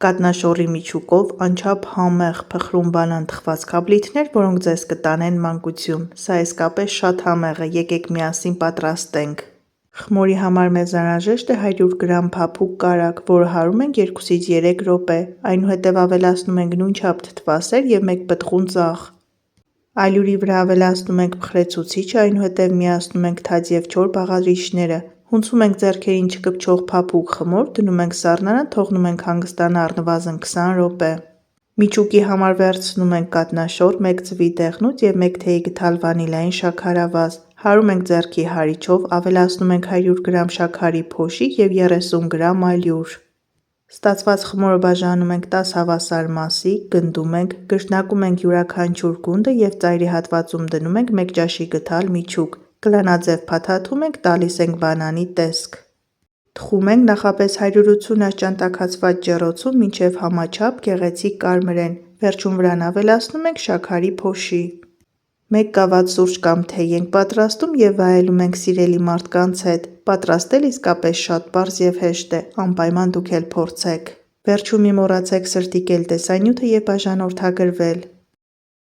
կատնաշոռի միջուկով անչափ համեղ փխրուն բանան թխված քաբլիթներ, որոնք ձեզ կտանեն մանկություն: Սա իսկապես շատ համեղ է, եկեք միասին պատրաստենք: Խմորի համար մեզ անհրաժեշտ է 100 գրամ փափուկ կարագ, որը հարում ենք 2-ից 3 րոպե, այնուհետև ավելացնում ենք նույն չափ թթվասեր և 1 պտղուն ծաղ: Ալյուրի վրա ավելացնում ենք փխրեցուցիչը, այնուհետև միացնում ենք թաց և չոր բաղադրիչները, հունցում ենք ձեռքերին չկպչող փափուկ խմոր, դնում ենք սառնանը, թողնում ենք հանգստանա առնվազն 20 րոպե: Միջուկի համար վերցնում ենք կատնաշոռ, 1 ձվի դեղնուց և 1 թեյի գդալ վանիլային շաքարավազ, հարում ենք ձեռքի հարիչով, ավելացնում ենք 100 գրամ շաքարի փոշի և 30 գրամ ալյուր: Ստացված խմորը բաժանում ենք 10 հավասար մասի, գնդում ենք, գշնակում ենք յուրաքանչյուր գունդը և ծայրի հատվածում դնում ենք 1 ճաշի գդալ միջուկ, կլանաձև փաթաթում ենք, տալիս ենք բանանի տեսք: Թխում ենք նախապես 180 աստիճան ջեռոցում մինչև համաչափ գեղեցիկ կարմրեն, վերջում վրան ավելացնում ենք շաքարի փոշի: 1 գավաթ սուրճ կամ թեյ ենք պատրաստում և վայելում ենք սիրելի մարդկանց հետ: Պատրաստել իսկապես շատ պարզ և հեշտ է, անպայման դուք էլ փորձեք: Վերջում մի մոռացեք սրտիկել տեսանյութը և բաժանորդագրվել: